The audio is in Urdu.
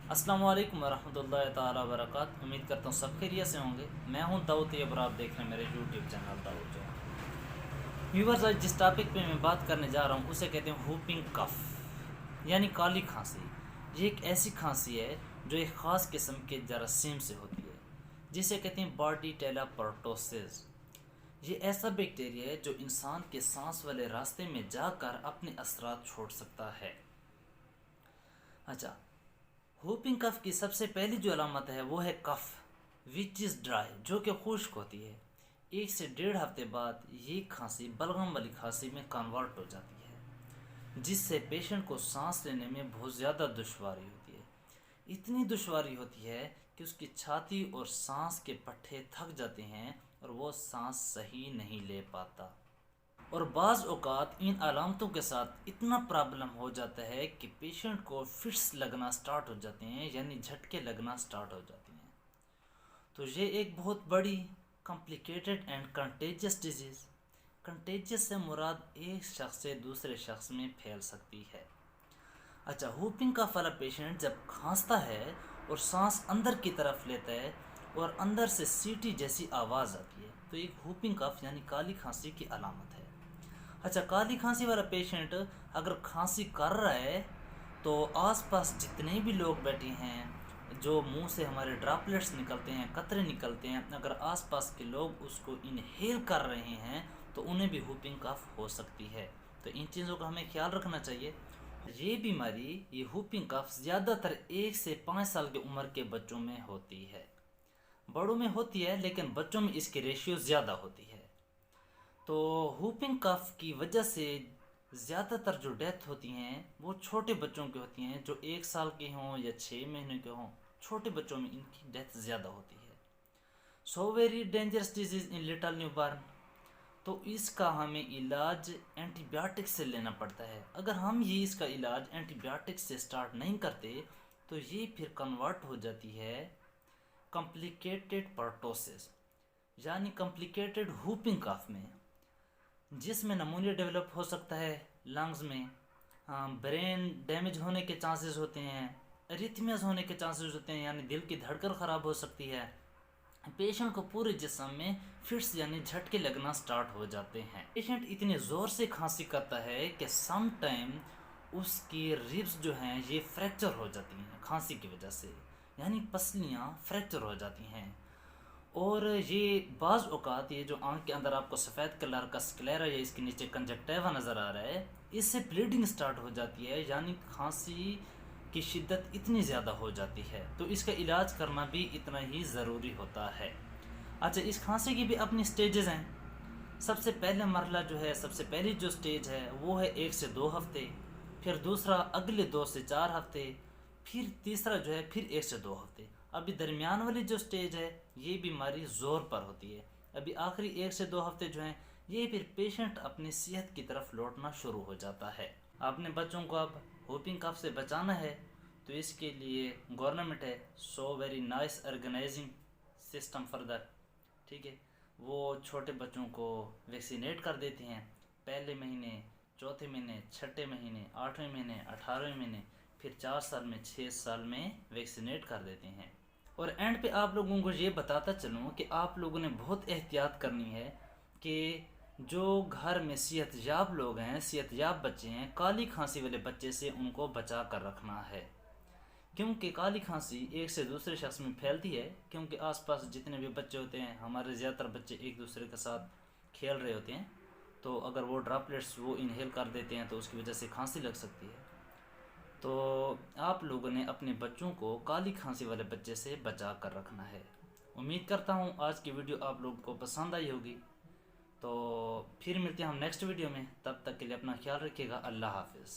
السلام علیکم ورحمۃ اللہ تعالیٰ وبرکاتہ۔ امید کرتا ہوں سب خیریت سے ہوں گے۔ میں ہوں داؤد طیب اور آپ دیکھ رہے ہیں میرے یوٹیوب چینل داؤد جو ویورز۔ آج جس ٹاپک پہ میں بات کرنے جا رہا ہوں اسے کہتے ہیں ہوپنگ کف، یعنی کالی کھانسی۔ یہ ایک ایسی کھانسی ہے جو ایک خاص قسم کے جراثیم سے ہوتی ہے جسے کہتے ہیں بارڈیٹیلا پرٹوسز۔ یہ ایسا بیکٹیریا ہے جو انسان کے سانس والے راستے میں جا کر اپنے اثرات چھوڑ سکتا ہے۔ اچھا، ہوپنگ کف کی سب سے پہلی جو علامت ہے وہ ہے کف وچ از ڈرائی، جو کہ خشک ہوتی ہے۔ 1 سے 1.5 ہفتے بعد یہ کھانسی بلغم والی کھانسی میں کنورٹ ہو جاتی ہے، جس سے پیشنٹ کو سانس لینے میں بہت زیادہ دشواری ہوتی ہے۔ اتنی دشواری ہوتی ہے کہ اس کی چھاتی اور سانس کے پٹھے تھک جاتے ہیں اور وہ سانس صحیح نہیں لے پاتا۔ اور بعض اوقات ان علامتوں کے ساتھ اتنا پرابلم ہو جاتا ہے کہ پیشنٹ کو فٹس لگنا سٹارٹ ہو جاتے ہیں، یعنی جھٹکے لگنا سٹارٹ ہو جاتے ہیں۔ تو یہ ایک بہت بڑی complicated and contagious disease. Contagious سے مراد ایک شخص سے دوسرے شخص میں پھیل سکتی ہے۔ اچھا، ہوپنگ کف والا پیشنٹ جب کھانستا ہے اور سانس اندر کی طرف لیتا ہے اور اندر سے سیٹی جیسی آواز آتی ہے تو ایک ہوپنگ کف یعنی کالی کھانسی کی علامت ہے۔ اچھا، کالی کھانسی والا پیشنٹ اگر کھانسی کر رہا ہے تو آس پاس جتنے بھی لوگ بیٹھے ہیں، جو منہ سے ہمارے ڈراپلیٹس نکلتے ہیں، قطرے نکلتے ہیں، اگر آس پاس کے لوگ اس کو انہیل کر رہے ہیں تو انہیں بھی ہوپنگ کف ہو سکتی ہے۔ تو ان چیزوں کا ہمیں خیال رکھنا چاہیے۔ یہ بیماری، یہ ہوپنگ کف زیادہ تر 1 سے 5 سال کی عمر کے بچوں میں ہوتی ہے۔ بڑوں میں ہوتی ہے لیکن بچوں میں اس کی ریشیو زیادہ ہوتی ہے۔ تو ہوپنگ کف کی وجہ سے زیادہ تر جو ڈیتھ ہوتی ہیں وہ چھوٹے بچوں کی ہوتی ہیں، جو 1 سال کے ہوں یا 6 مہینے کے ہوں۔ چھوٹے بچوں میں ان کی ڈیتھ زیادہ ہوتی ہے۔ So very dangerous disease in little newborn. تو اس کا ہمیں علاج اینٹی بایوٹک سے لینا پڑتا ہے۔ اگر ہم اس کا علاج اینٹی بایوٹک سے سٹارٹ نہیں کرتے تو یہ پھر کنورٹ ہو جاتی ہے کمپلیکیٹڈ پرٹوسس، یعنی کمپلیکیٹڈ ہوپنگ کف میں، جس میں نمونیا ڈیولپ ہو سکتا ہے لنگز میں، برین ڈیمیج ہونے کے چانسز ہوتے ہیں، اریتھمیاز ہونے کے چانسز ہوتے ہیں، یعنی دل کی دھڑکن خراب ہو سکتی ہے۔ پیشنٹ کو پورے جسم میں فٹس یعنی جھٹکے لگنا سٹارٹ ہو جاتے ہیں۔ پیشنٹ اتنے زور سے کھانسی کرتا ہے کہ سم ٹائم اس کی ریبس جو ہیں یہ فریکچر ہو جاتی ہیں کھانسی کی وجہ سے، یعنی پسلیاں فریکچر ہو جاتی ہیں۔ اور یہ بعض اوقات یہ جو آنکھ کے اندر آپ کو سفید کلر کا سکلیرا یا اس کے نیچے کنجکٹیوا نظر آ رہا ہے، اس سے بلیڈنگ سٹارٹ ہو جاتی ہے، یعنی کھانسی کی شدت اتنی زیادہ ہو جاتی ہے۔ تو اس کا علاج کرنا بھی اتنا ہی ضروری ہوتا ہے۔ اچھا، اس کھانسی کی بھی اپنی سٹیجز ہیں۔ سب سے پہلے مرحلہ جو ہے، سب سے پہلی جو سٹیج ہے وہ ہے 1 سے 2 ہفتے، پھر دوسرا اگلے 2 سے 4 ہفتے، پھر تیسرا جو ہے پھر 1 سے 2 ہفتے۔ ابھی درمیان والی جو سٹیج ہے یہ بیماری زور پر ہوتی ہے۔ ابھی آخری 1 سے 2 ہفتے جو ہیں یہ پھر پیشنٹ اپنی صحت کی طرف لوٹنا شروع ہو جاتا ہے۔ اپنے بچوں کو اب ہوپنگ کف سے بچانا ہے تو اس کے لیے گورنمنٹ ہے so very nice organizing system further, ٹھیک ہے، وہ چھوٹے بچوں کو ویکسینیٹ کر دیتے ہیں پہلے مہینے، چوتھے مہینے، چھٹے مہینے، 8ویں مہینے، 18ویں مہینے، پھر 4 سال میں، 6 سال میں ویکسینیٹ کر دیتے ہیں۔ اور اینڈ پہ آپ لوگوں کو یہ بتاتا چلوں کہ آپ لوگوں نے بہت احتیاط کرنی ہے کہ جو گھر میں صحت یاب لوگ ہیں، صحت یاب بچے ہیں، کالی کھانسی والے بچے سے ان کو بچا کر رکھنا ہے، کیونکہ کالی کھانسی ایک سے دوسرے شخص میں پھیلتی ہے، کیونکہ آس پاس جتنے بھی بچے ہوتے ہیں، ہمارے زیادہ تر بچے ایک دوسرے کے ساتھ کھیل رہے ہوتے ہیں، تو اگر وہ ڈراپلیٹس وہ انہیل کر دیتے ہیں تو اس کی وجہ سے کھانسی لگ سکتی ہے۔ تو آپ لوگوں نے اپنے بچوں کو کالی کھانسی والے بچے سے بچا کر رکھنا ہے۔ امید کرتا ہوں آج کی ویڈیو آپ لوگوں کو پسند آئی ہوگی۔ تو پھر ملتے ہیں ہم نیکسٹ ویڈیو میں، تب تک کے لیے اپنا خیال رکھیے گا۔ اللہ حافظ۔